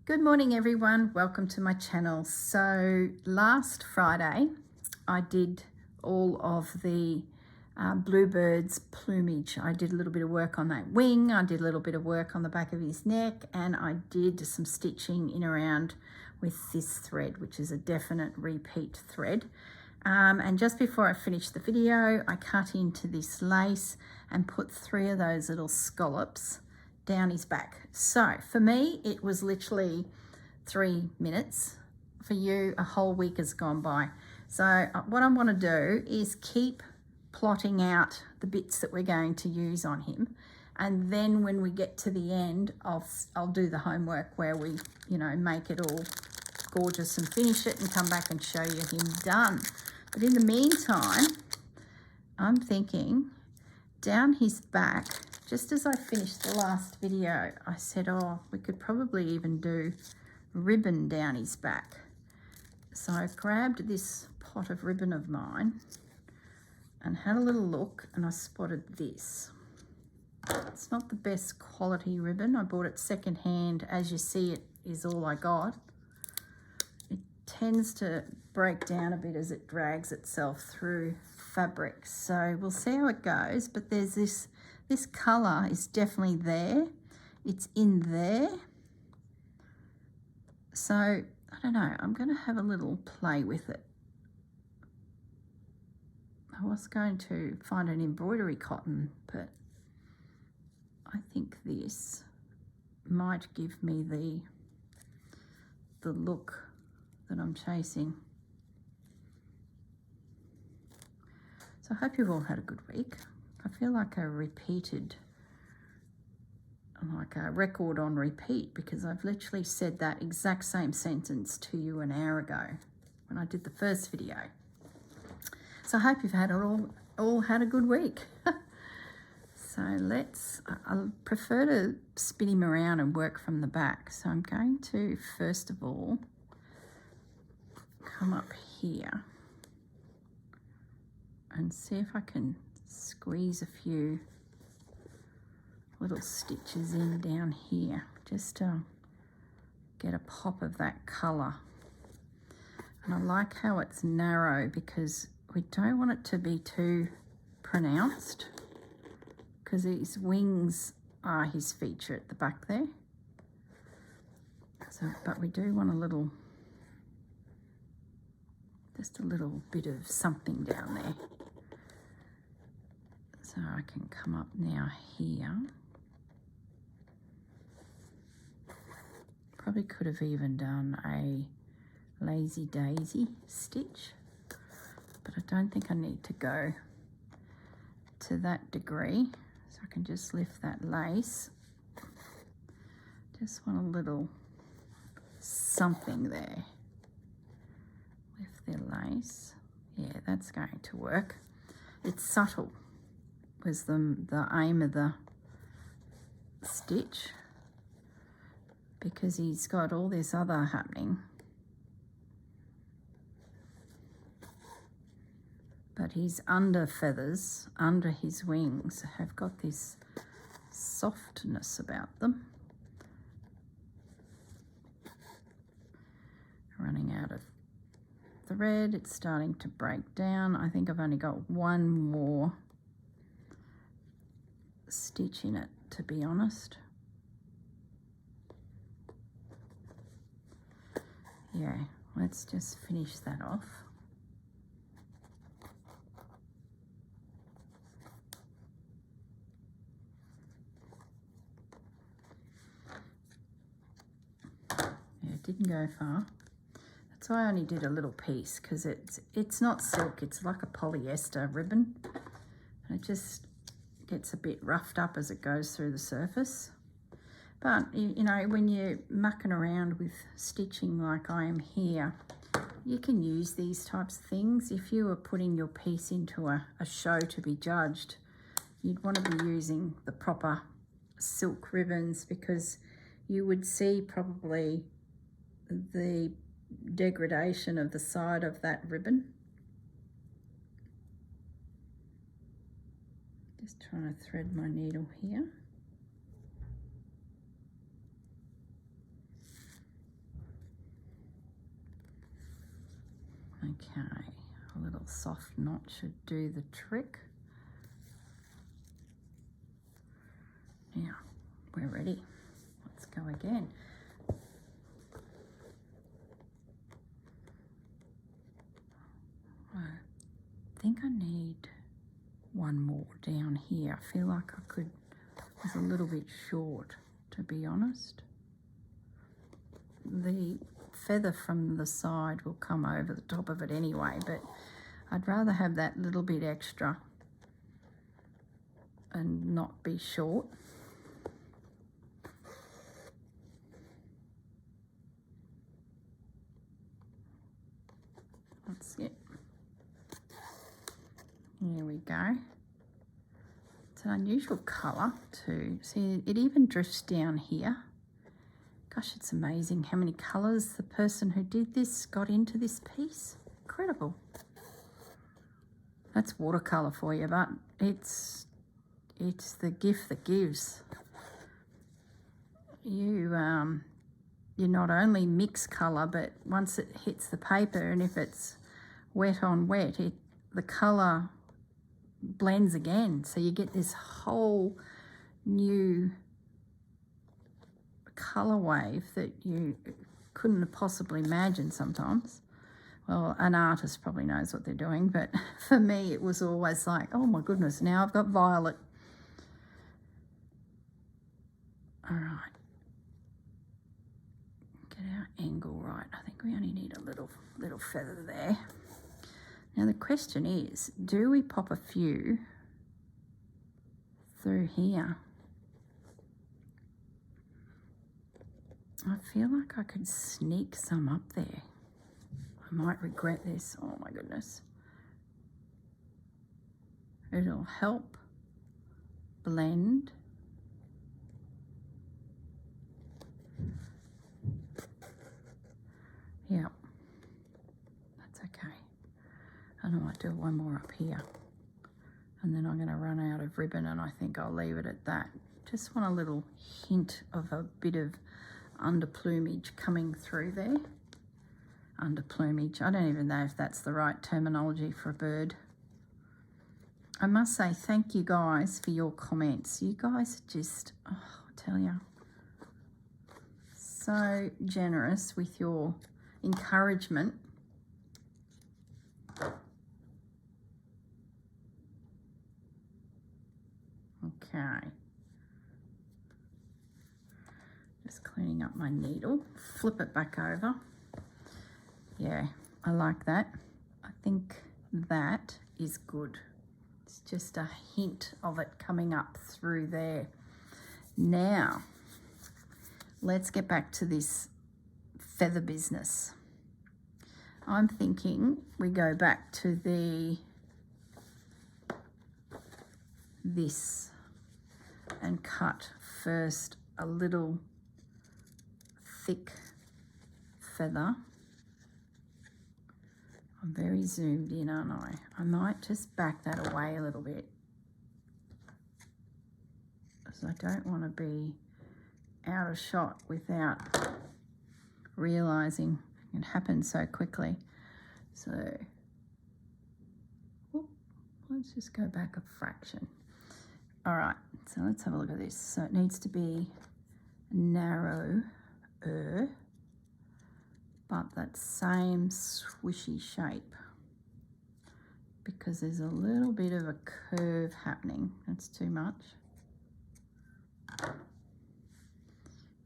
Good morning everyone, welcome to my channel. So last Friday I did all of the bluebird's plumage. I did a little bit of work on that wing, I did a little bit of work on the back of his neck, and I did some stitching in around with this thread, which is a definite repeat thread. And just before I finished the video, I cut into this lace and put 3 of those little scallops down his back. So for me it was literally 3 minutes. For you a whole week has gone by. So what I want to do is keep plotting out the bits that we're going to use on him, and then when we get to the end I'll do the homework where we make it all gorgeous and finish it and come back and show you him done. But in the meantime I'm thinking down his back, just as I finished the last video, I said, oh, we could probably even do ribbon down his back. So I grabbed this pot of ribbon of mine and had a little look, and I spotted this. It's not the best quality ribbon. I bought it secondhand. As you see, it is all I got. It tends to break down a bit as it drags itself through fabric. So we'll see how it goes, but there's this colour is definitely there. It's in there. So, I don't know, I'm going to have a little play with it. I was going to find an embroidery cotton, but I think this might give me the look that I'm chasing. So I hope you've all had a good week. I feel like a record on repeat, because I've literally said that exact same sentence to you an hour ago when I did the first video. So I hope you've had all had a good week. So I prefer to spin him around and work from the back. So I'm going to first of all come up here and see if I can squeeze a few little stitches in down here just to get a pop of that colour. And I like how it's narrow because we don't want it to be too pronounced, because his wings are his feature at the back there. So, but we do want just a little bit of something down there. So I can come up now here. Probably could have even done a lazy daisy stitch, but I don't think I need to go to that degree. So I can just lift that lace. Just want a little something there. Lift the lace. Yeah, that's going to work. It's subtle was the aim of the stitch, because he's got all this other happening. But his under feathers, under his wings, have got this softness about them. Running out of thread, it's starting to break down. I think I've only got one more stitch in it, to be honest. Yeah, let's just finish that off. Yeah, it didn't go far. That's why I only did a little piece, because it's not silk, it's like a polyester ribbon, and it just gets a bit roughed up as it goes through the surface. But you know, when you're mucking around with stitching like I am here, you can use these types of things. If you were putting your piece into a show to be judged, you'd want to be using the proper silk ribbons, because you would see probably the degradation of the side of that ribbon. Just trying to thread my needle here. little soft knot should do the trick. Now we're ready. Let's go again. I think I need one more down here. I feel like I could, it's a little bit short, to be honest. The feather from the side will come over the top of it anyway, but I'd rather have that little bit extra and not be short. That's it. Here we go. It's an unusual colour too. See, it even drifts down here. Gosh, it's amazing how many colours the person who did this got into this piece. Incredible. That's watercolour for you, but it's the gift that gives. You not only mix colour, but once it hits the paper, and if it's wet on wet, the colour blends again, so you get this whole new colour wave that you couldn't have possibly imagined sometimes. Well, an artist probably knows what they're doing, but for me it was always like, oh my goodness, now I've got violet. All right, get our angle right. I think we only need a little feather there. Now the question is, do we pop a few through here? I feel like I could sneak some up there. I might regret this. Oh my goodness. It'll help blend. Yeah, that's okay. And I might do one more up here. And then I'm going to run out of ribbon, and I think I'll leave it at that. Just want a little hint of a bit of under plumage coming through there. Under plumage. I don't even know if that's the right terminology for a bird. I must say thank you guys for your comments. You guys are just, oh, I tell you, so generous with your encouragement. Okay. Just cleaning up my needle. Flip it back over. Yeah, I like that. I think that is good. It's just a hint of it coming up through there. Now, let's get back to this feather business. I'm thinking we go back to this and cut first a little thick feather. I'm very zoomed in, aren't I? I might just back that away a little bit, because I don't want to be out of shot without realizing it happens so quickly. So let's just go back a fraction. All right, so let's have a look at this. So it needs to be narrower, but that same swishy shape, because there's a little bit of a curve happening. That's too much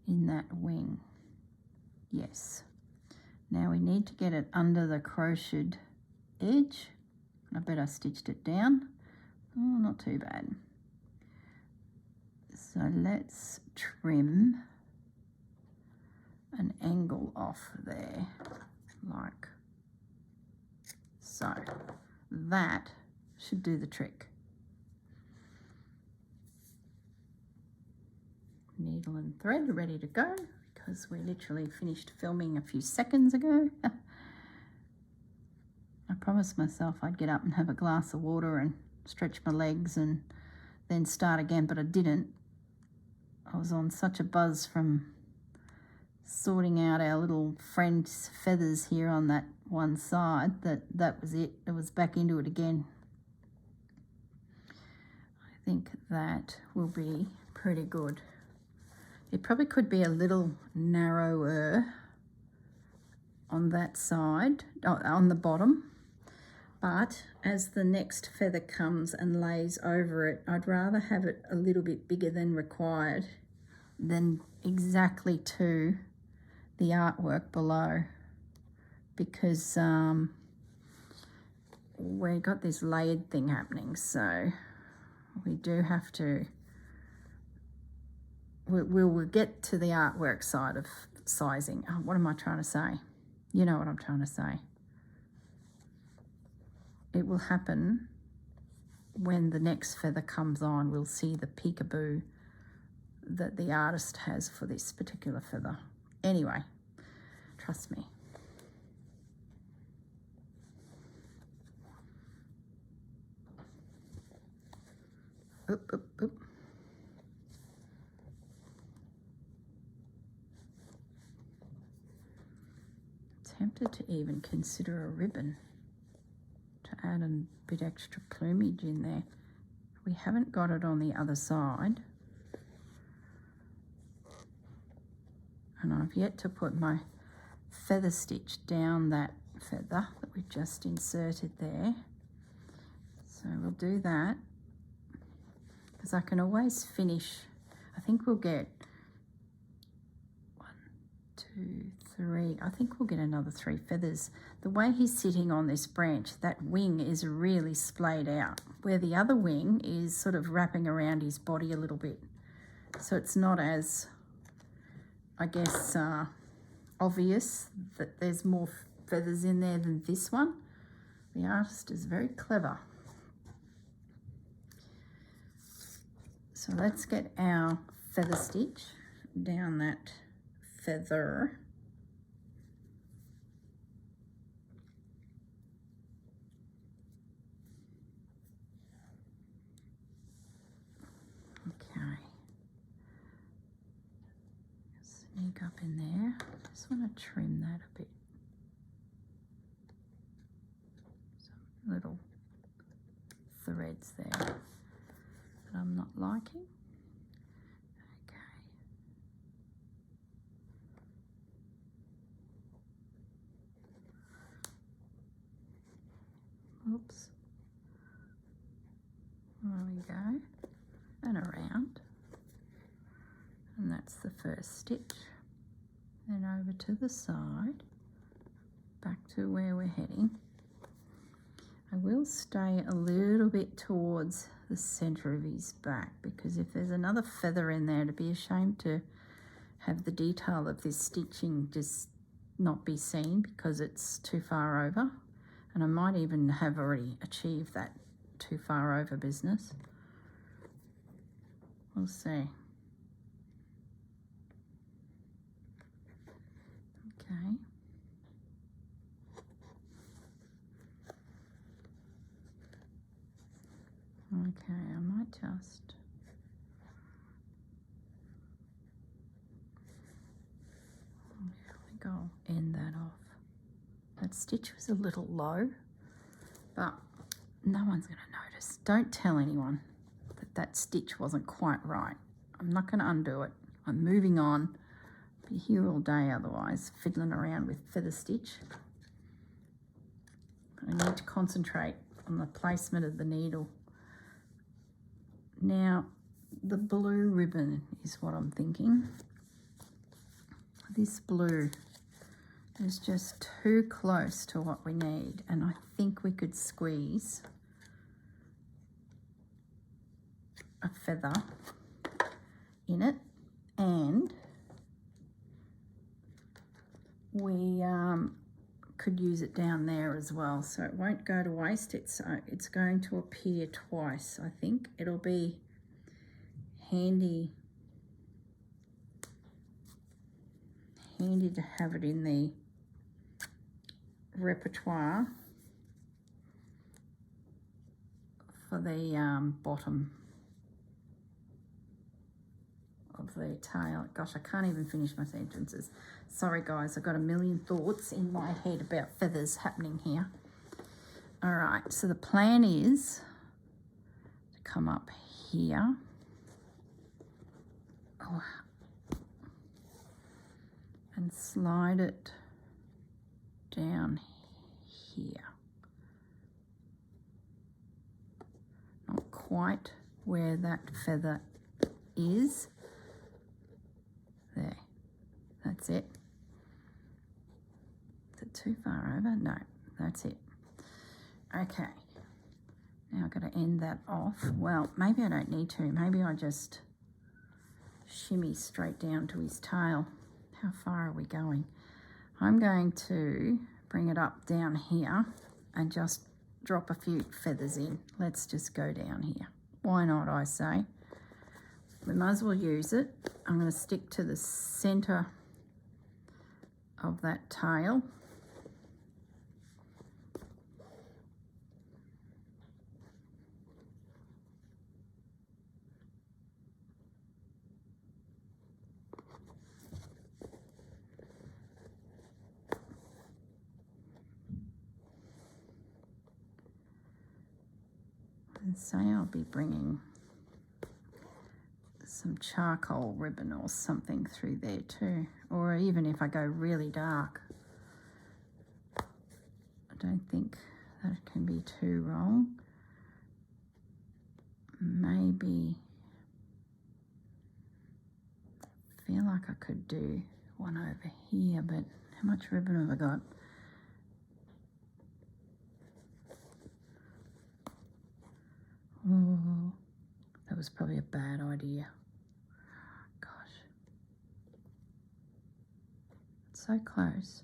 in that wing. Yes. Now we need to get it under the crocheted edge. I bet I stitched it down. Oh, not too bad. So let's trim an angle off there, like so. That should do the trick. Needle and thread ready to go, because we literally finished filming a few seconds ago. I promised myself I'd get up and have a glass of water and stretch my legs and then start again, but I didn't. I was on such a buzz from sorting out our little friend's feathers here on that one side, that was it. It was back into it again. I think that will be pretty good. It probably could be a little narrower on that side, on the bottom, but as the next feather comes and lays over it, I'd rather have it a little bit bigger than required than exactly to the artwork below, because we got this layered thing happening, so we do have to, we'll get to the artwork side of sizing. Oh, what am I trying to say? You know what I'm trying to say. It will happen when the next feather comes on. We'll see the peekaboo that the artist has for this particular feather. Anyway, trust me. Oop, oop, oop. Tempted to even consider a ribbon to add a bit extra plumage in there. We haven't got it on the other side, and I've yet to put my feather stitch down that feather that we've just inserted there. So we'll do that, because I can always finish. I think we'll get 1, 2, 3. I think we'll get another 3 feathers. The way he's sitting on this branch, that wing is really splayed out, where the other wing is sort of wrapping around his body a little bit. So it's not as, I guess, obvious that there's more feathers in there than this one. The artist is very clever. So let's get our feather stitch down that feather. Okay. Sneak up in there. Just want to trim that a bit. Some little threads there that I'm not liking. Okay. Oops. There we go. And around. And that's the first stitch. Then over to the side. Back to where we're heading. I will stay a little bit towards the center of his back, because if there's another feather in there, it'd be a shame to have the detail of this stitching just not be seen because it's too far over. And I might even have already achieved that too far over business. We'll see. Okay. Okay, I might just I think I'll end that off. That stitch was a little low, but no one's going to notice. Don't tell anyone that that stitch wasn't quite right. I'm not going to undo it. I'm moving on. Be here all day otherwise, fiddling around with feather stitch. I need to concentrate on the placement of the needle. Now, the blue ribbon is what I'm thinking. This blue is just too close to what we need, and I think we could squeeze a feather in it, and we could use it down there as well, so it won't go to waste. It's going to appear twice. I think it'll be handy to have it in the repertoire for the bottom of their tail. Gosh, I can't even finish my sentences. Sorry guys, I've got a million thoughts in my head about feathers happening here. All right, so the plan is to come up here. Oh, and slide it down here. Not quite where that feather is. There, that's it. Is it too far over? No, that's it. Okay, now I've got to end that off. Well, maybe I don't need to. Maybe I just shimmy straight down to his tail. How far are we going? I'm going to bring it up down here and just drop a few feathers in. Let's just go down here. Why not, I say? We might as well use it. I'm going to stick to the center of that tail. And say I'll be bringing some charcoal ribbon or something through there too, or even if I go really dark. I don't think that can be too wrong. Maybe, I feel like I could do one over here, but how much ribbon have I got? Oh, that was probably a bad idea. Gosh. It's so close.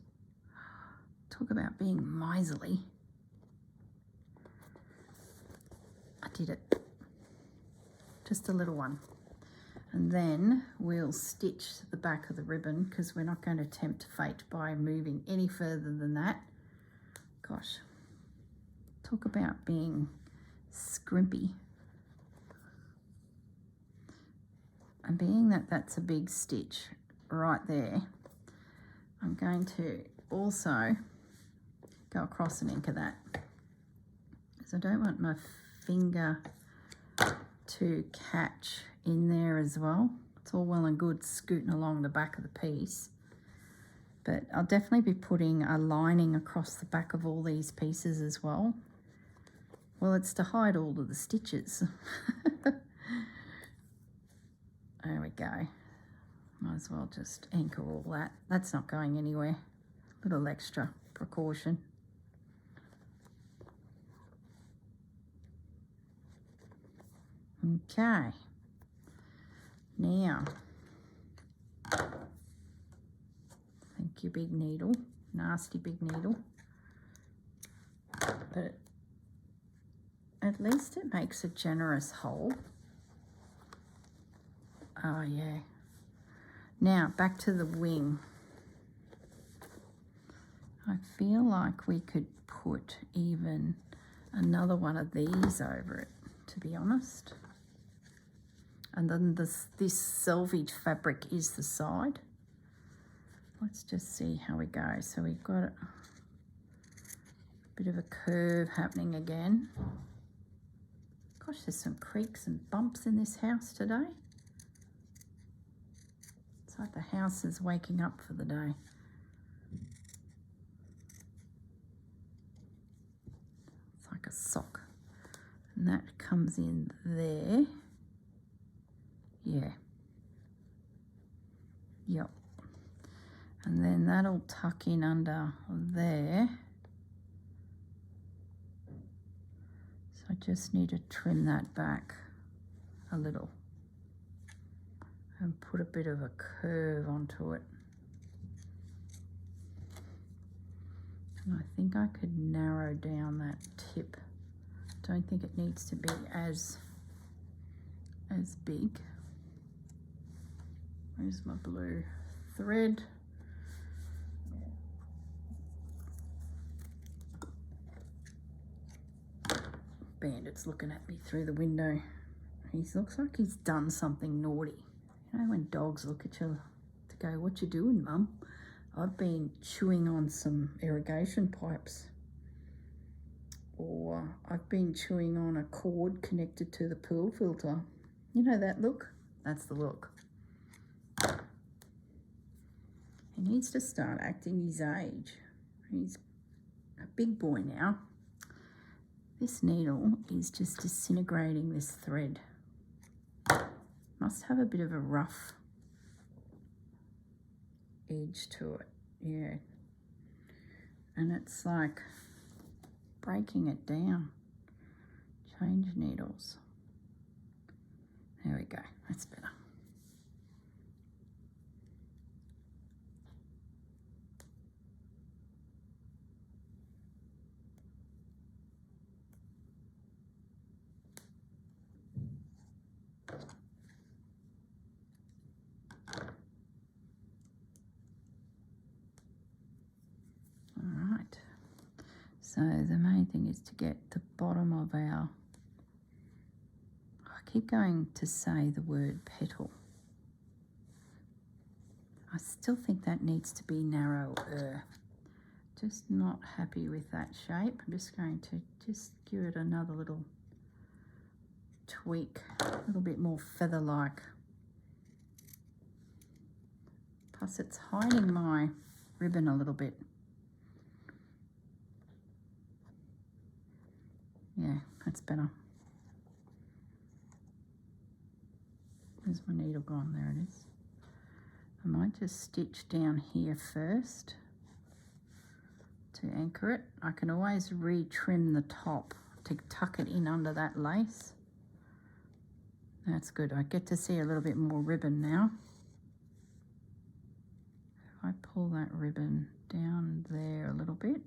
Talk about being miserly. I did it. Just a little one. And then we'll stitch the back of the ribbon because we're not going to tempt fate by moving any further than that. Gosh. Talk about being scrimpy. And being that that's a big stitch right there, I'm going to also go across and anchor that, because I don't want my finger to catch in there as well. It's all well and good scooting along the back of the piece, but I'll definitely be putting a lining across the back of all these pieces as well. Well, it's to hide all of the stitches. There we go. Might as well just anchor all that. That's not going anywhere. Little extra precaution. Okay. Now, thank you, big needle. Nasty big needle. But at least it makes a generous hole. Oh yeah. Now back to the wing. I feel like we could put even another one of these over it, to be honest. And then this selvage fabric is the side. Let's just see how we go. So we've got a bit of a curve happening again. Gosh, there's some creaks and bumps in this house today. It's like the house is waking up for the day. It's like a sock. And that comes in there. Yeah. Yep. And then that'll tuck in under there. So I just need to trim that back a little and put a bit of a curve onto it. And I think I could narrow down that tip. Don't think it needs to be as big. Where's my blue thread? Bandit's looking at me through the window. He looks like he's done something naughty. You know, when dogs look at you to go, "What you doing, Mum?" I've been chewing on some irrigation pipes, or I've been chewing on a cord connected to the pool filter. You know that look? That's the look. He needs to start acting his age. He's a big boy now. This needle is just disintegrating this thread. Must have a bit of a rough edge to it, yeah. And it's like breaking it down. Change needles. There we go, that's better. Alright, so the main thing is to get the bottom of our, I keep going to say the word petal. I still think that needs to be narrower. Just not happy with that shape. I'm just going to just give it another little tweak, a little bit more feather-like. Plus it's hiding my ribbon a little bit. Yeah, that's better. Where's my needle gone? There it is. I might just stitch down here first to anchor it. I can always re-trim the top to tuck it in under that lace. That's good. I get to see a little bit more ribbon now. If I pull that ribbon down there a little bit.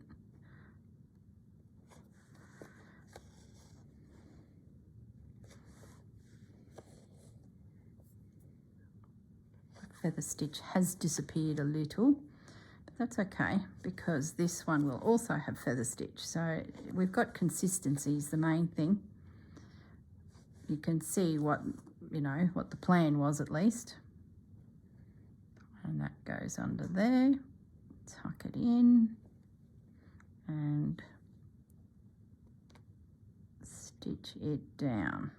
The feather stitch has disappeared a little, but that's okay because this one will also have feather stitch. So we've got consistency is the main thing. You can see what, you know, what the plan was at least. And that goes under there. Tuck it in and stitch it down.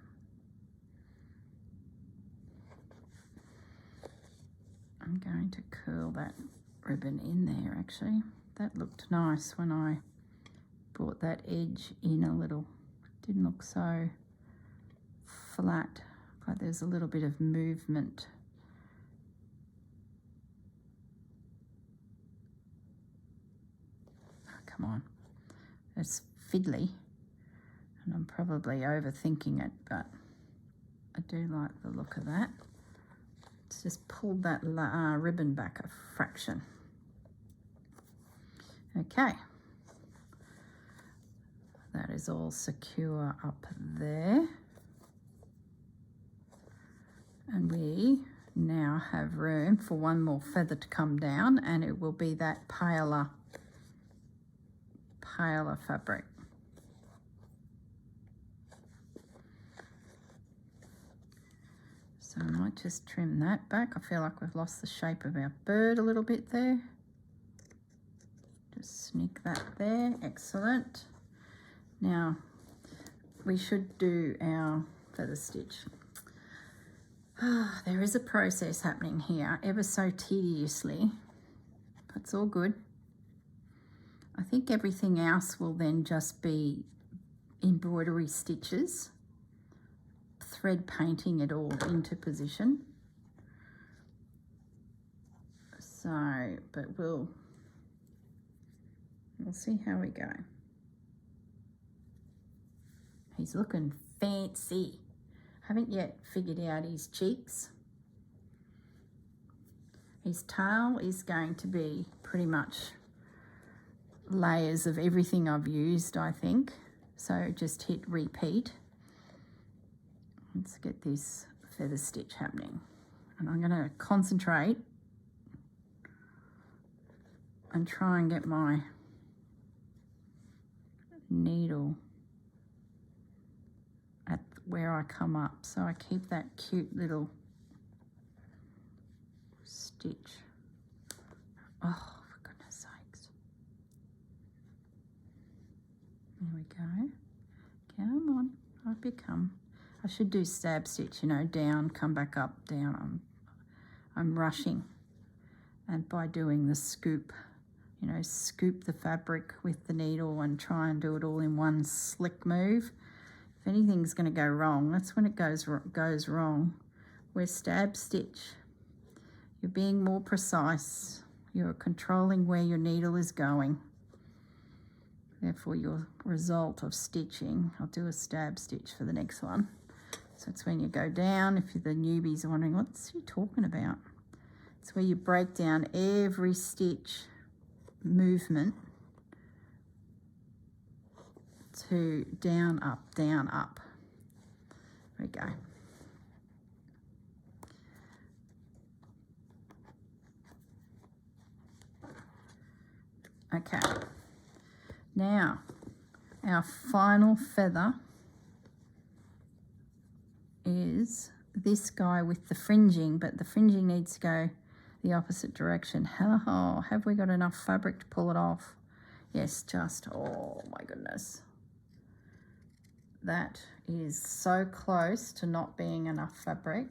I'm going to curl that ribbon in there actually. That looked nice when I brought that edge in a little. Didn't look so flat, like there's a little bit of movement. Oh, come on, it's fiddly and I'm probably overthinking it, but I do like the look of that. Let's just pull that ribbon back a fraction. Okay, that is all secure up there. And we now have room for one more feather to come down, and it will be that paler fabric. So I might just trim that back. I feel like we've lost the shape of our bird a little bit there. Just sneak that there, excellent. Now we should do our feather stitch. There is a process happening here, ever so tediously. That's all good. I think everything else will then just be embroidery stitches, thread painting it all into position. So, but we'll see how we go. He's looking fancy. Haven't yet figured out his cheeks. His tail is going to be pretty much layers of everything I've used, I think. So just hit repeat. Let's get this feather stitch happening. And I'm going to concentrate and try and get my needle at where I come up. So I keep that cute little stitch. Oh, for goodness sakes. There we go. Come on, up you come. I should do stab stitch, you know, down, come back up, down. I'm rushing. And by doing the scoop, you know, scoop the fabric with the needle and try and do it all in one slick move. If anything's going to go wrong, that's when it goes wrong. Where stab stitch, you're being more precise. You're controlling where your needle is going. Therefore, your result of stitching, I'll do a stab stitch for the next one. So it's when you go down, if the newbies are wondering, what's he talking about? It's where you break down every stitch movement to down, up, down, up. There we go. Okay. Now, our final feather is this guy with the fringing, but the fringing needs to go the opposite direction. Oh, have we got enough fabric to pull it off? Yes, just, oh my goodness. That is so close to not being enough fabric,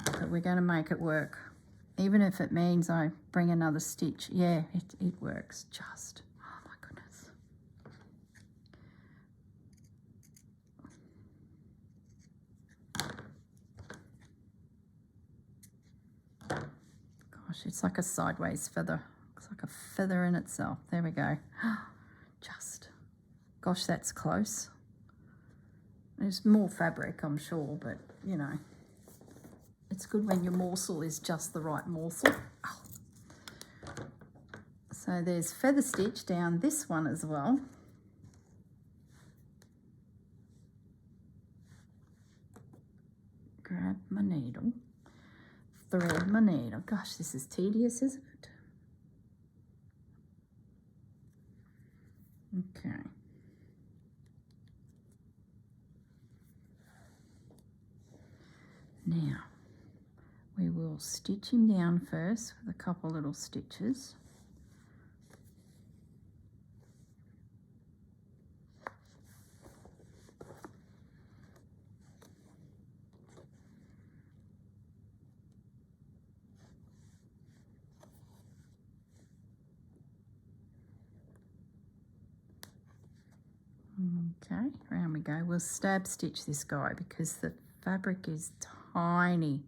but we're going to make it work. Even if it means I bring another stitch. Yeah, it works just. Oh my goodness. Gosh, it's like a sideways feather. Looks like a feather in itself. There we go. Just. Gosh, that's close. There's more fabric, I'm sure, but you know, it's good when your morsel is just the right morsel. Oh. So there's feather stitch down this one as well. Grab my needle, thread my needle. Gosh, this is tedious, isn't it? Okay. Now, we will stitch him down first with a couple little stitches. Okay, around we go. We'll stab stitch this guy because the fabric is tiny.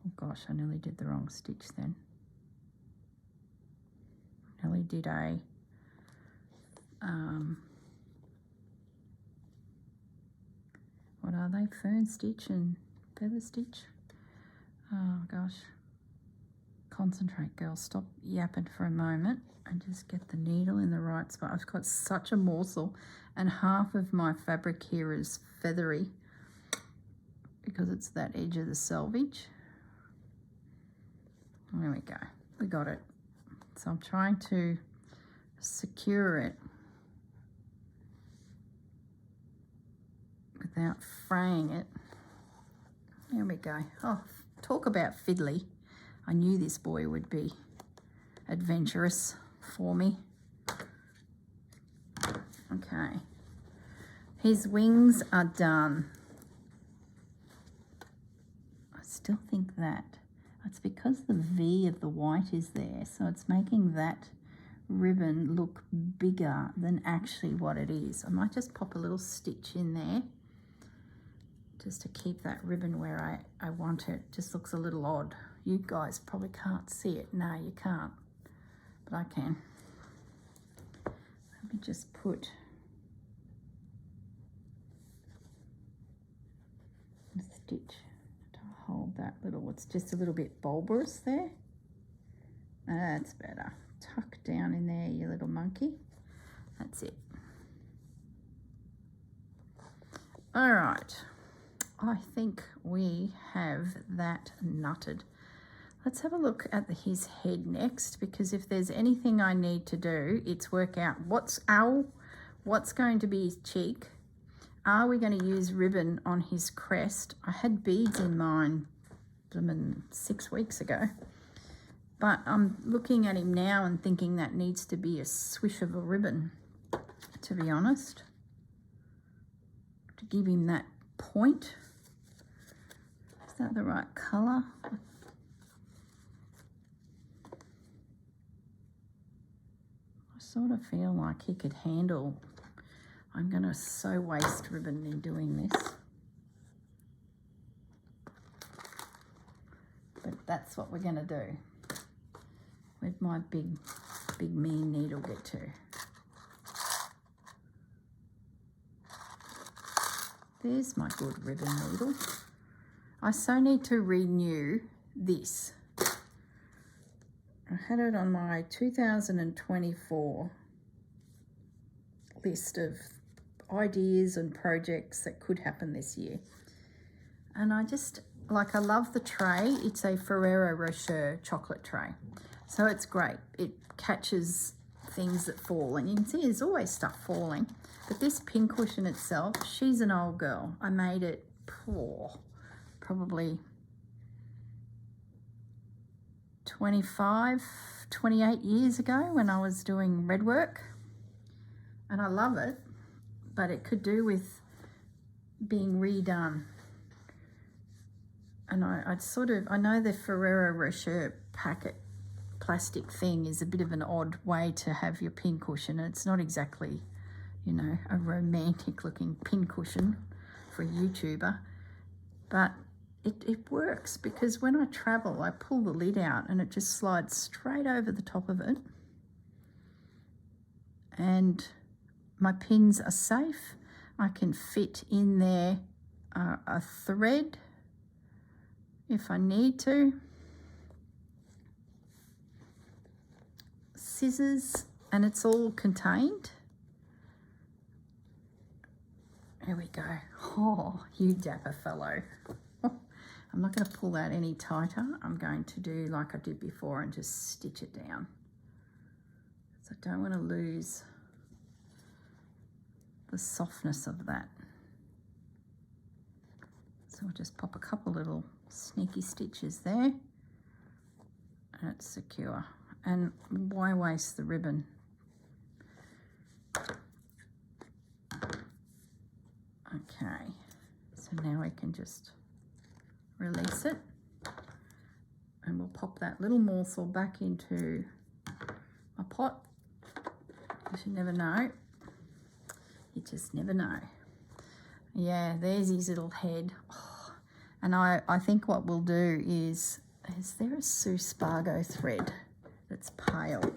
Oh gosh, I nearly did the wrong stitch then. Nearly did a what are they? Fern stitch and feather stitch. Oh gosh. Concentrate, girl. Stop yapping for a moment and just get the needle in the right spot. I've got such a morsel and half of my fabric here is feathery because it's that edge of the selvage. There we go. We got it. So I'm trying to secure it without fraying it. There we go. Oh, talk about fiddly. I knew this boy would be adventurous for me. Okay. His wings are done. I still think that it's because the V of the white is there, so it's making that ribbon look bigger than actually what it is. I might just pop a little stitch in there just to keep that ribbon where I want it. Just looks a little odd. You guys probably can't see it. No, you can't, but I can. Let me just put a stitch to hold that little, it's just a little bit bulbous there. That's better. Tuck down in there, you little monkey. That's it. All right. I think we have that nutted. Let's have a look at his head next, because if there's anything I need to do, it's work out what's going to be his cheek, are we going to use ribbon on his crest? I had beads in mine 6 weeks ago, but I'm looking at him now and thinking that needs to be a swish of a ribbon, to be honest, to give him that point. Is that the right colour? I sort of feel like he could handle. I'm going to so waste ribbon in doing this. But that's what we're going to do. Where'd my big mean needle get to? There's my good ribbon needle. I so need to renew this. I had it on my 2024 list of ideas and projects that could happen this year. And I love the tray. It's a Ferrero Rocher chocolate tray. So it's great. It catches things that fall. And you can see there's always stuff falling. But this pincushion itself, she's an old girl. I made it probably 28 years ago when I was doing red work. And I love it, but it could do with being redone. And I know the Ferrero Rocher packet plastic thing is a bit of an odd way to have your pincushion. It's not exactly, you know, a romantic looking pincushion for a YouTuber, but it works because when I travel, I pull the lid out and it just slides straight over the top of it. And my pins are safe. I can fit in there a thread if I need to. Scissors, and it's all contained. There we go. Oh, you dapper fellow. I'm not going to pull that any tighter. I'm going to do like I did before and just stitch it down. So I don't want to lose the softness of that. So I'll just pop a couple little sneaky stitches there. And it's secure. And why waste the ribbon? Okay, so now we can just release it. And we'll pop that little morsel back into my pot. You never know. You just never know. Yeah, there's his little head. Oh, and I think what we'll do is there a Sue Spargo thread that's pale?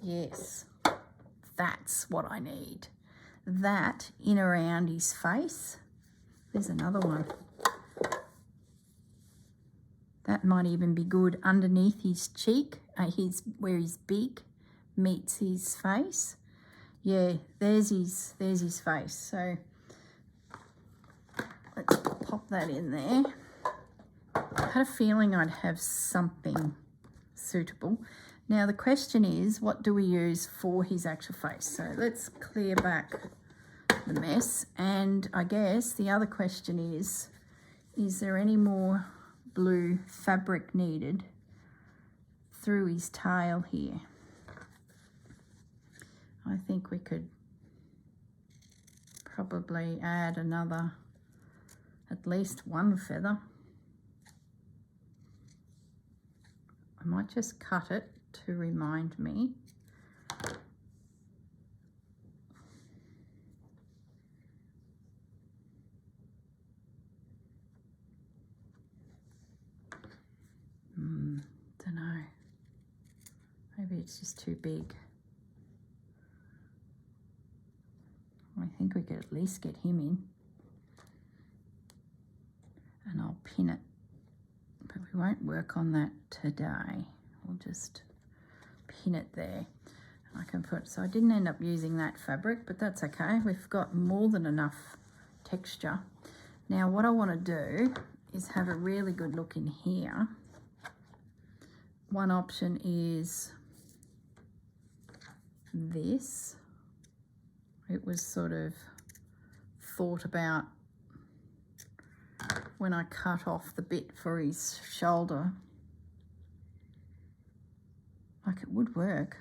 Yes, that's what I need. That in around his face. There's another one. That might even be good underneath his cheek, where his beak meets his face. Yeah, there's his face. So let's pop that in there. I had a feeling I'd have something suitable. Now the question is, what do we use for his actual face? So let's clear back the mess. And I guess the other question is there any more blue fabric needed through his tail here? I think we could probably add at least one feather. I might just cut it to remind me. Don't know. Maybe it's just too big. I think we could at least get him in. And I'll pin it. But we won't work on that today. We'll just pin it there. I can put, so I didn't end up using that fabric, but that's okay. We've got more than enough texture. Now what I want to do is have a really good look in here. One option is this. It was sort of thought about when I cut off the bit for his shoulder. Like, it would work.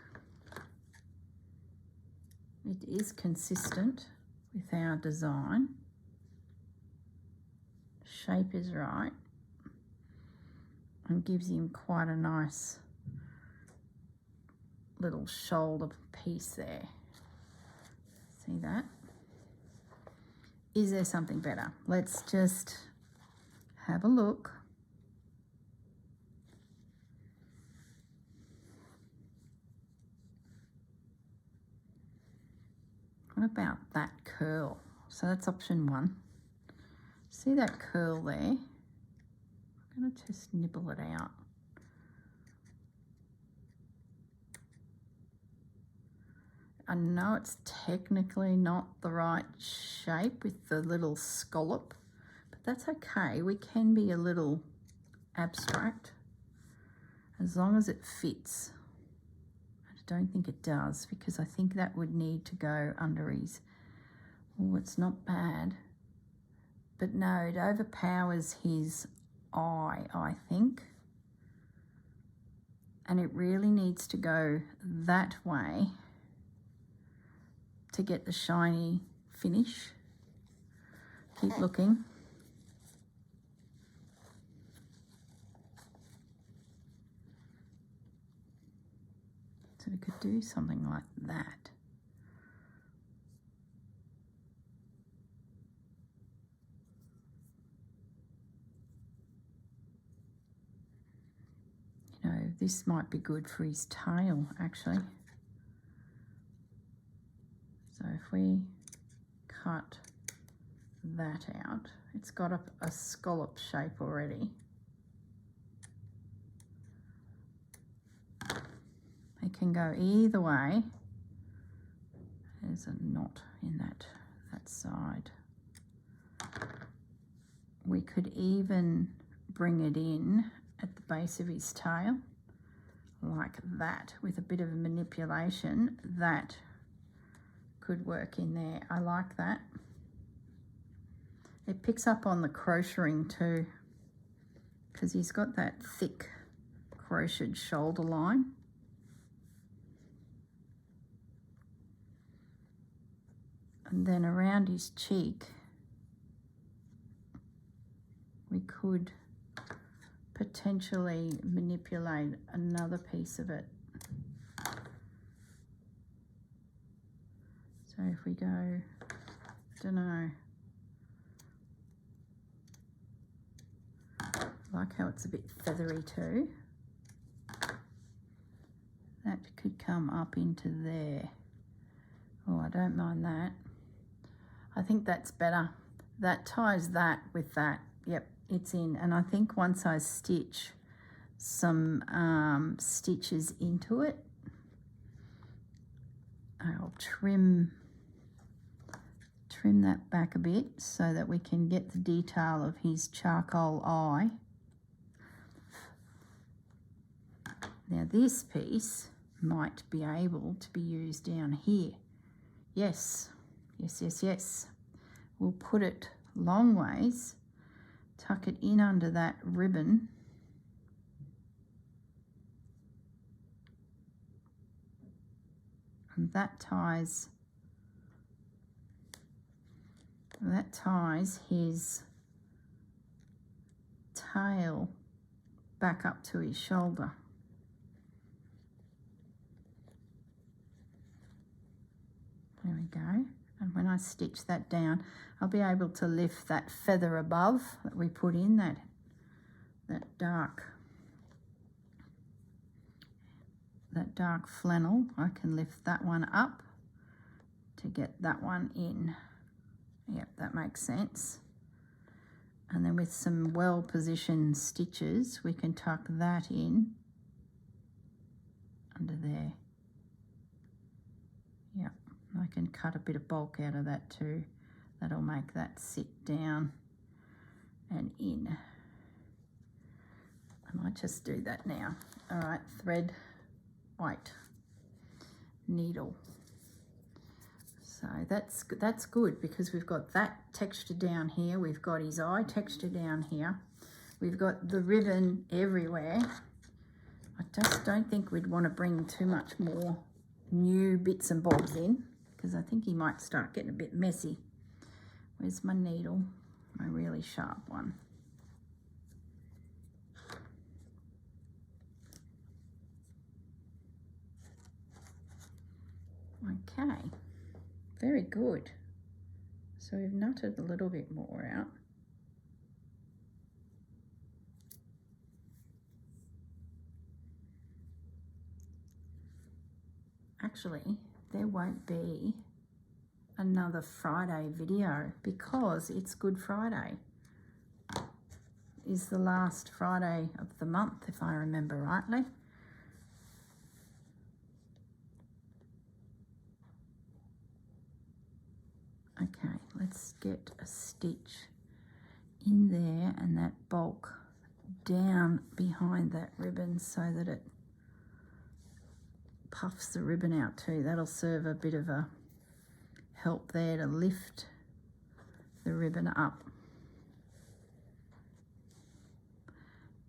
It is consistent with our design. Shape is right and gives him quite a nice little shoulder piece there. See that? Is there something better? Let's just have a look. What about that curl? So that's option 1. See that curl there? I'm going to just nibble it out. I know it's technically not the right shape with the little scallop, but that's okay. We can be a little abstract as long as it fits. I don't think it does, because I think that would need to go under his... Oh, it's not bad. But no, it overpowers his eye, I think. And it really needs to go that way to get the shiny finish. Keep looking. So we could do something like that. You know, this might be good for his tail, actually. So if we cut that out, it's got a scallop shape already. It can go either way. There's a knot in that side. We could even bring it in at the base of his tail, like that, with a bit of manipulation. That could work in there. I like that. It picks up on the crocheting too, because he's got that thick crocheted shoulder line. And then around his cheek, we could potentially manipulate another piece of it. So if we go, I don't know, I like how it's a bit feathery too. That could come up into there. Oh, I don't mind that. I think that's better. That ties that with that. Yep, it's in. And I think once I stitch some stitches into it, I'll trim that back a bit so that we can get the detail of his charcoal eye. Now this piece might be able to be used down here. Yes, yes, yes, yes. We'll put it long ways, tuck it in under that ribbon, and that ties his tail back up to his shoulder. There we go. And when I stitch that down, I'll be able to lift that feather above that we put in, that dark flannel. I can lift that one up to get that one in. Yep, that makes sense. And then with some well-positioned stitches, we can tuck that in under there. Yep, I can cut a bit of bulk out of that too. That'll make that sit down and in. I might just do that now. All right, thread, white, needle. So So that's good because we've got that texture down here. We've got his eye texture down here. We've got the ribbon everywhere. I just don't think we'd want to bring too much more new bits and bobs in because I think he might start getting a bit messy. Where's my needle? My really sharp one. Okay, very good. So we've knotted a little bit more out. Actually, there won't be another Friday video because it's Good Friday. Is the last Friday of the month, if I remember rightly. Okay, let's get a stitch in there and that bulk down behind that ribbon so that it puffs the ribbon out too. That'll serve a bit of a help there to lift the ribbon up.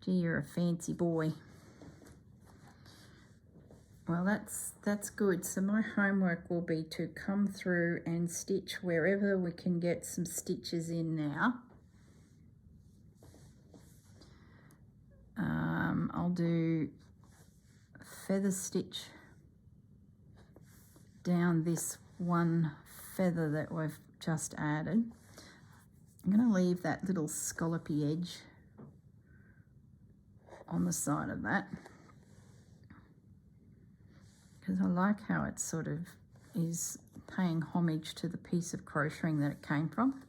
Gee, you're a fancy boy. Well, that's good. So my homework will be to come through and stitch wherever we can get some stitches in now. I'll do feather stitch down this one feather that we've just added. I'm going to leave that little scallopy edge on the side of that because I like how it sort of is paying homage to the piece of crocheting that it came from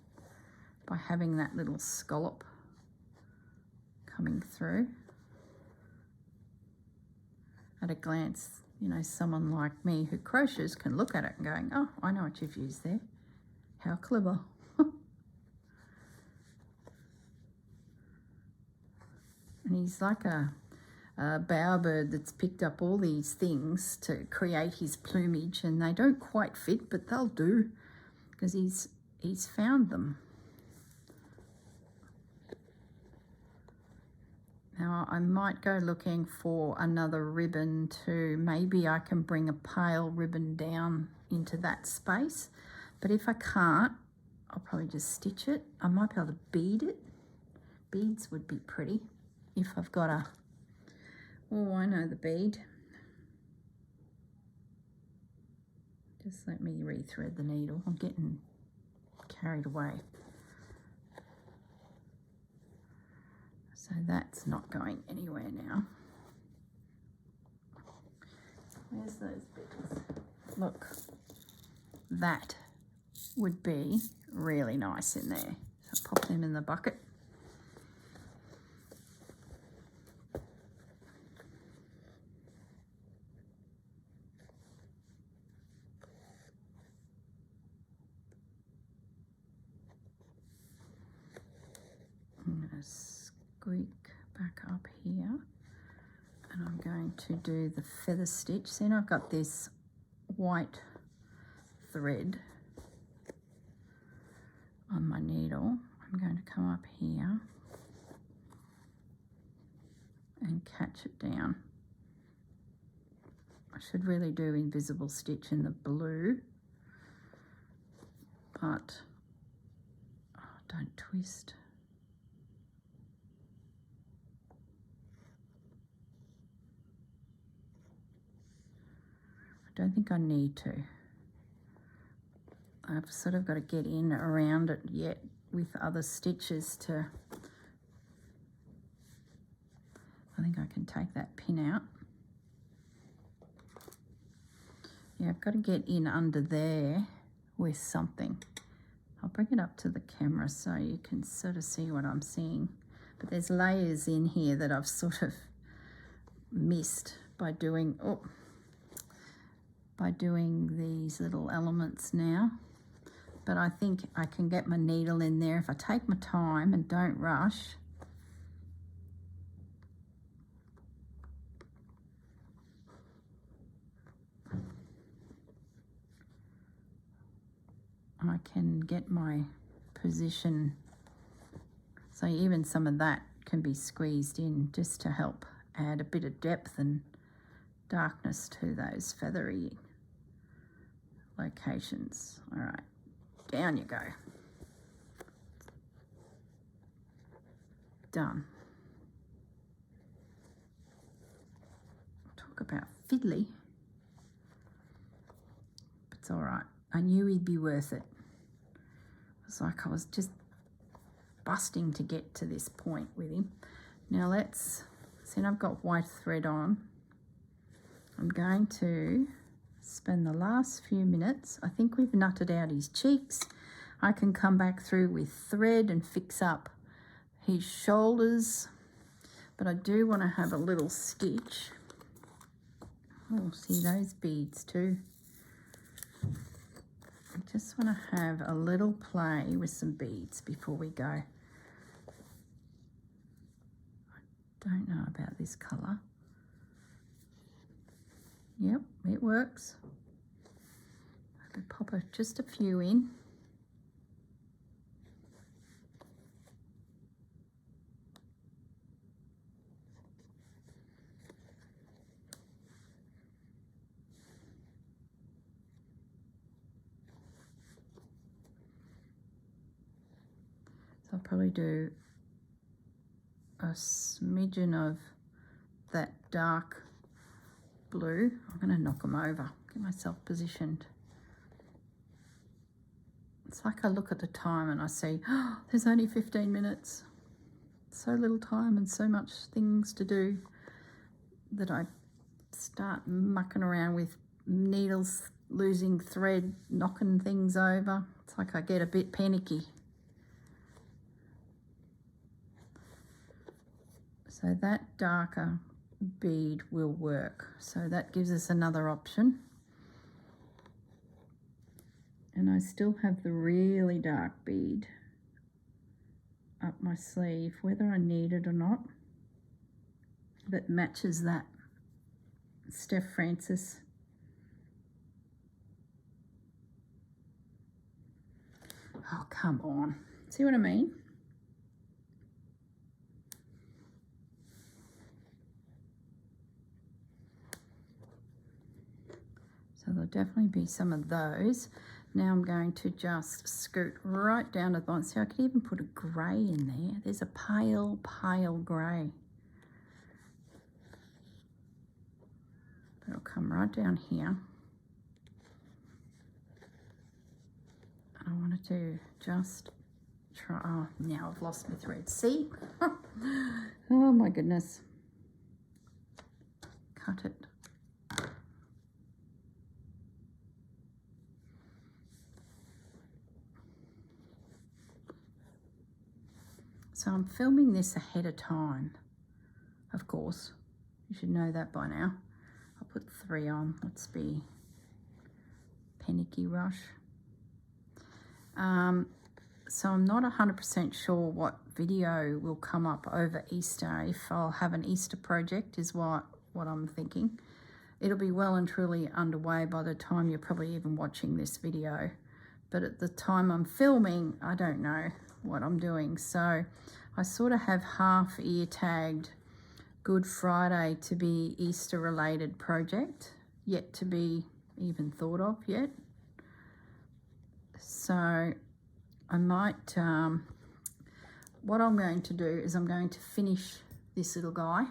by having that little scallop coming through. At a glance, you know, someone like me who crochets can look at it and going, oh, I know what you've used there. How clever. And he's like a bowerbird that's picked up all these things to create his plumage, and they don't quite fit, but they'll do because he's found them. Now I might go looking for another ribbon too. Maybe I can bring a pale ribbon down into that space, but if I can't, I'll probably just stitch it. I might be able to bead it. Beads would be pretty if I've got a, oh, I know the bead. Just let me rethread the needle. I'm getting carried away. So that's not going anywhere now. Where's those bits? Look, that would be really nice in there. So pop them in the bucket. I'm going to squeak back up here and I'm going to do the feather stitch. See, now I've got this white thread on my needle. I'm going to come up here and catch it down. I should really do invisible stitch in the blue, but don't twist. I don't think I need to. I've sort of got to get in around it yet with other stitches to, I think I can take that pin out. Yeah, I've got to get in under there with something. I'll bring it up to the camera so you can sort of see what I'm seeing. But there's layers in here that I've sort of missed by doing, these little elements now. But I think I can get my needle in there if I take my time and don't rush. I can get my position. So even some of that can be squeezed in just to help add a bit of depth and darkness to those feathery locations. All right, down you go. Done. Talk about fiddly. But it's all right. I knew he'd be worth it. It was like I was just busting to get to this point with him. Now let's, see, I've got white thread on. I'm going to spend the last few minutes, I think we've nutted out his cheeks. I can come back through with thread and fix up his shoulders, but I do want to have a little stitch. Oh, see those beads too. I just want to have a little play with some beads before we go. I don't know about this colour. Yep, it works. I could pop just a few in. So I'll probably do a smidgen of that dark blue. I'm going to knock them over, get myself positioned. It's like I look at the time and I see, oh, there's only 15 minutes. So little time and so much things to do that I start mucking around with needles, losing thread, knocking things over. It's like I get a bit panicky. So that darker bead will work. So that gives us another option. And I still have the really dark bead up my sleeve, whether I need it or not, that matches that Steph Francis. Oh, come on. See what I mean? So there'll definitely be some of those. Now I'm going to just scoot right down to the bottom. See, I could even put a grey in there. There's a pale, pale grey. But it'll come right down here. And I wanted to just try, oh, now I've lost my thread. See? Oh my goodness. Cut it. So I'm filming this ahead of time, of course. You should know that by now. I'll put 3 on. Let's be panicky rush. So I'm not 100% sure what video will come up over Easter. If I'll have an Easter project is what I'm thinking. It'll be well and truly underway by the time you're probably even watching this video. But at the time I'm filming, I don't know what I'm doing. So I sort of have half ear tagged Good Friday to be Easter related project, yet to be even thought of yet. So I might, what I'm going to do is I'm going to finish this little guy,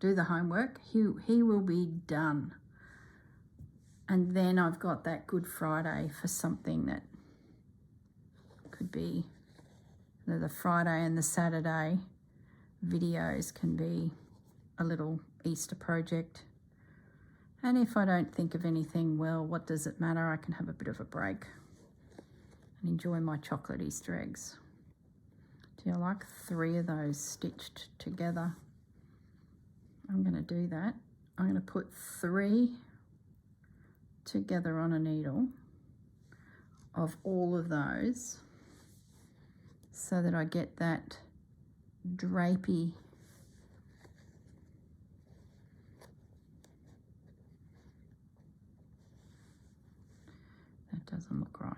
do the homework. He will be done. And then I've got that Good Friday for something that could be the Friday and the Saturday videos can be a little Easter project. And if I don't think of anything, well, what does it matter? I can have a bit of a break and enjoy my chocolate Easter eggs. Do you like 3 of those stitched together? I'm going to do that. I'm going to put 3 together on a needle of all of those so that I get that drapey that doesn't look right.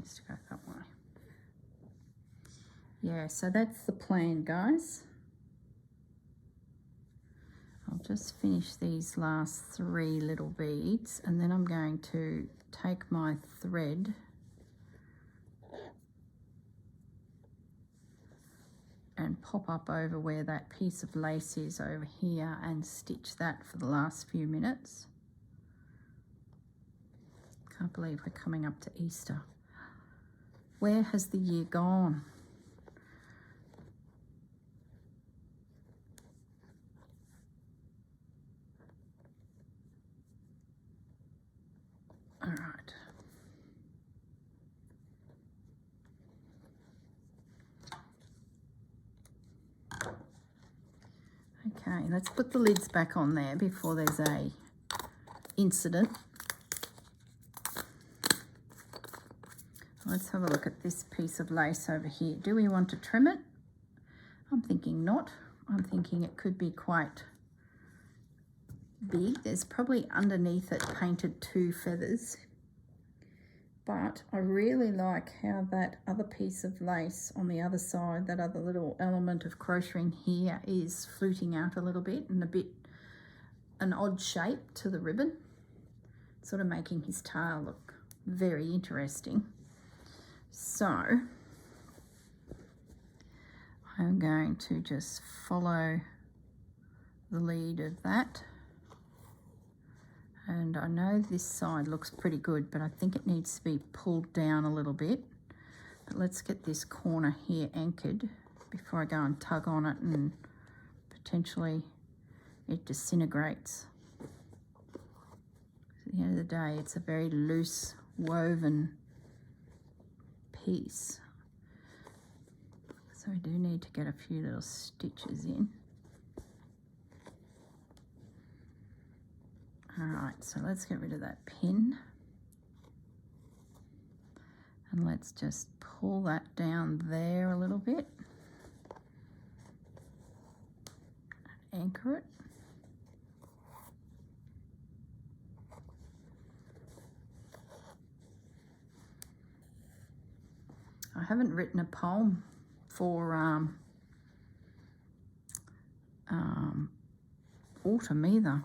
needs to go that way. Yeah, so that's the plan, guys. I'll just finish these last 3 little beads, and then I'm going to take my thread and pop up over where that piece of lace is over here and stitch that for the last few minutes. Can't believe we're coming up to Easter. Where has the year gone? All right. Okay, let's put the lids back on there before there's a incident. Let's have a look at this piece of lace over here. Do we want to trim it? I'm thinking not. I'm thinking it could be quite big. There's probably underneath it painted 2 feathers. But I really like how that other piece of lace on the other side, that other little element of crocheting here, is fluting out a little bit and a bit an odd shape to the ribbon, sort of making his tail look very interesting. So I'm going to just follow the lead of that. And I know this side looks pretty good, but I think it needs to be pulled down a little bit. But let's get this corner here anchored before I go and tug on it and potentially it disintegrates. At the end of the day, it's a very loose woven piece. So we do need to get a few little stitches in. All right, so let's get rid of that pin. And let's just pull that down there a little bit. And anchor it. I haven't written a poem for autumn either,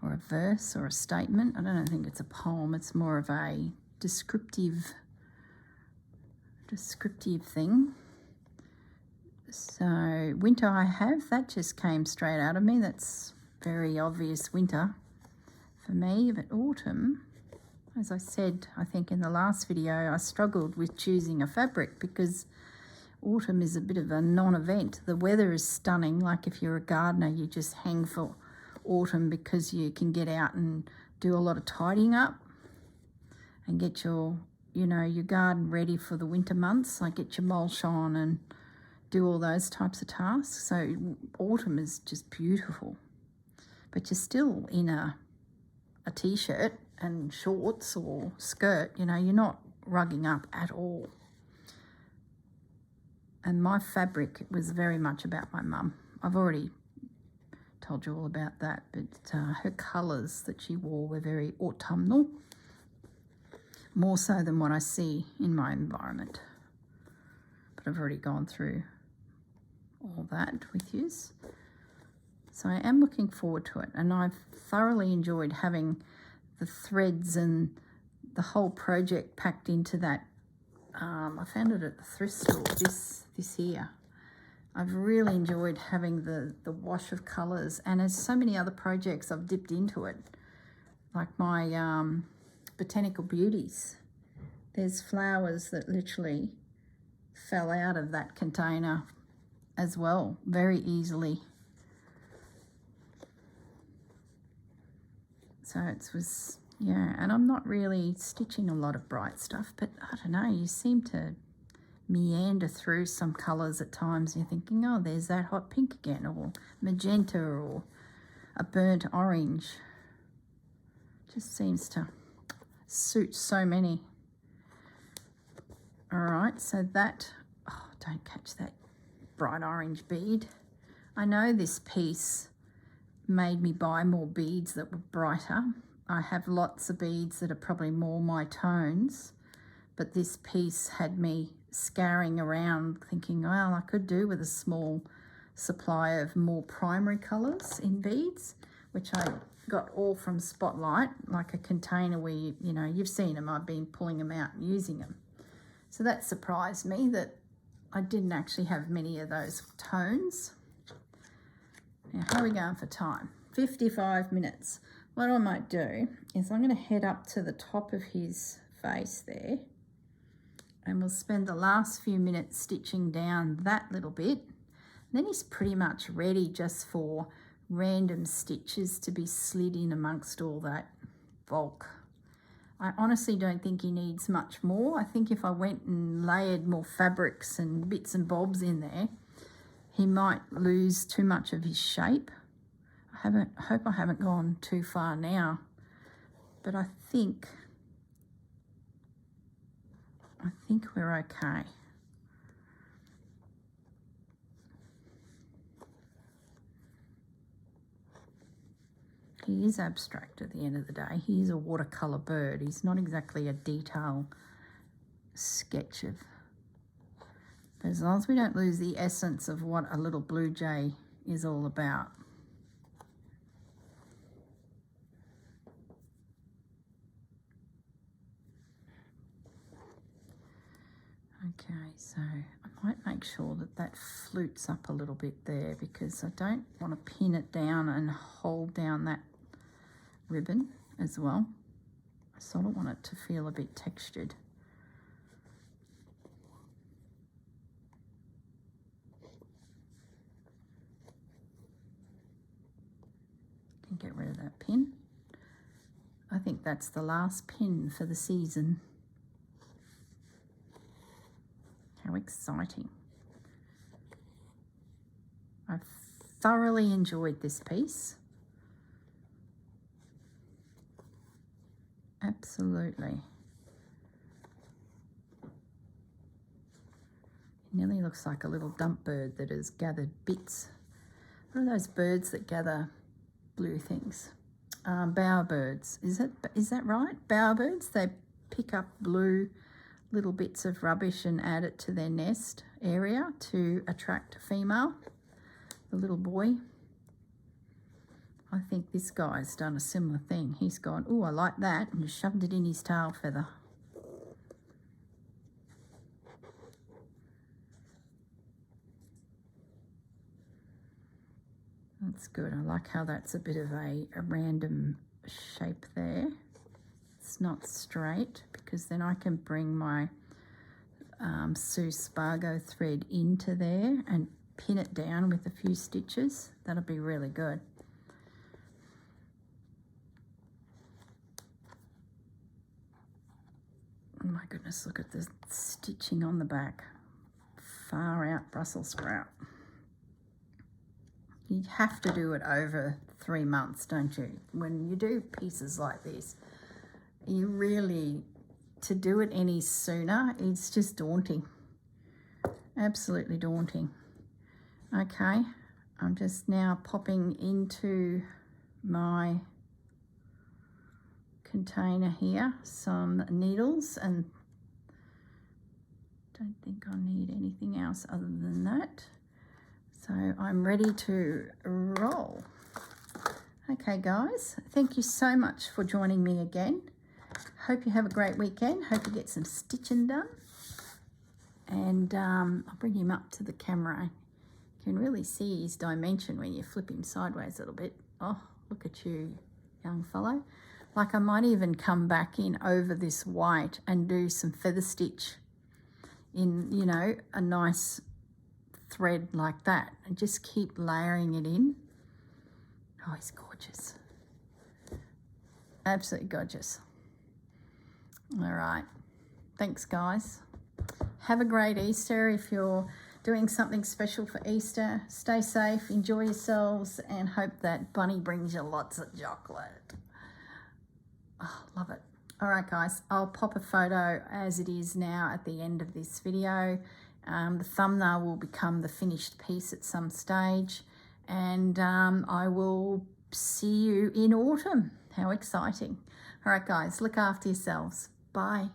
or a verse or a statement. I don't think it's a poem, it's more of a descriptive thing. So winter I have, that just came straight out of me. That's very obvious winter for me. But autumn, as I said, I think in the last video, I struggled with choosing a fabric because autumn is a bit of a non-event. The weather is stunning. Like if you're a gardener, you just hang for autumn because you can get out and do a lot of tidying up and get your, you know, your garden ready for the winter months, like get your mulch on and do all those types of tasks. So autumn is just beautiful, but you're still in a t-shirt and shorts or skirt, you know, you're not rugging up at all. And my fabric was very much about my mum. I've already told you all about that, but her colours that she wore were very autumnal, more so than what I see in my environment. But I've already gone through all that with you. So I am looking forward to it, and I've thoroughly enjoyed having the threads and the whole project packed into that. I found it at the thrift store, this here. I've really enjoyed having the wash of colours, and as so many other projects I've dipped into it, like my botanical beauties. There's flowers that literally fell out of that container as well, very easily. So it was, yeah, and I'm not really stitching a lot of bright stuff, but I don't know, you seem to meander through some colours at times. You're thinking, oh, there's that hot pink again, or magenta, or a burnt orange. Just seems to suit so many. All right, so that, oh, don't catch that bright orange bead. I know this piece made me buy more beads that were brighter. I have lots of beads that are probably more my tones, but this piece had me scouring around thinking, well, I could do with a small supply of more primary colours in beads, which I got all from Spotlight, like a container where you know, you've seen them, I've been pulling them out and using them. So that surprised me that I didn't actually have many of those tones. Now, how are we going for time? 55 minutes. What I might do is I'm going to head up to the top of his face there, and we'll spend the last few minutes stitching down that little bit. Then he's pretty much ready just for random stitches to be slid in amongst all that bulk. I honestly don't think he needs much more. I think if I went and layered more fabrics and bits and bobs in there, he might lose too much of his shape. I hope I haven't gone too far now, but I think we're okay. He is abstract at the end of the day. He is a watercolour bird. He's not exactly a detail sketch of, but as long as we don't lose the essence of what a little blue jay is all about. Okay, so I might make sure that that flutes up a little bit there, because I don't want to pin it down and hold down that ribbon as well. I sort of want it to feel a bit textured. Can get rid of that pin. I think that's the last pin for the season. How exciting. I've thoroughly enjoyed this piece. Absolutely. It nearly looks like a little dump bird that has gathered bits. What are those birds that gather blue things? Bowerbirds. Is that right? Bowerbirds, they pick up blue little bits of rubbish and add it to their nest area to attract a female, the little boy. I think this guy's done a similar thing. He's gone, oh, I like that, and shoved it in his tail feather. That's good. I like how that's a bit of a random shape there. It's not straight, because then I can bring my Sue Spargo thread into there and pin it down with a few stitches. That'll be really good. Oh my goodness, look at the stitching on the back. Far out Brussels sprout. You have to do it over 3 months, don't you? When you do pieces like this, you really, to do it any sooner, it's just daunting. Absolutely daunting. Okay, I'm just now popping into my container here some needles, and don't think I need anything else other than that. So I'm ready to roll. Okay guys, thank you so much for joining me again. Hope you have a great weekend. Hope you get some stitching done. And I'll bring him up to the camera. You can really see his dimension when you flip him sideways a little bit. Oh, look at you, young fellow. Like, I might even come back in over this white and do some feather stitch in, you know, a nice thread like that, and just keep layering it in. Oh, he's gorgeous. Absolutely gorgeous. All right. Thanks, guys. Have a great Easter. If you're doing something special for Easter, stay safe, enjoy yourselves, and hope that Bunny brings you lots of chocolate. Oh, love it. All right, guys, I'll pop a photo as it is now at the end of this video. The thumbnail will become the finished piece at some stage, and I will see you in autumn. How exciting. All right, guys, look after yourselves. Bye.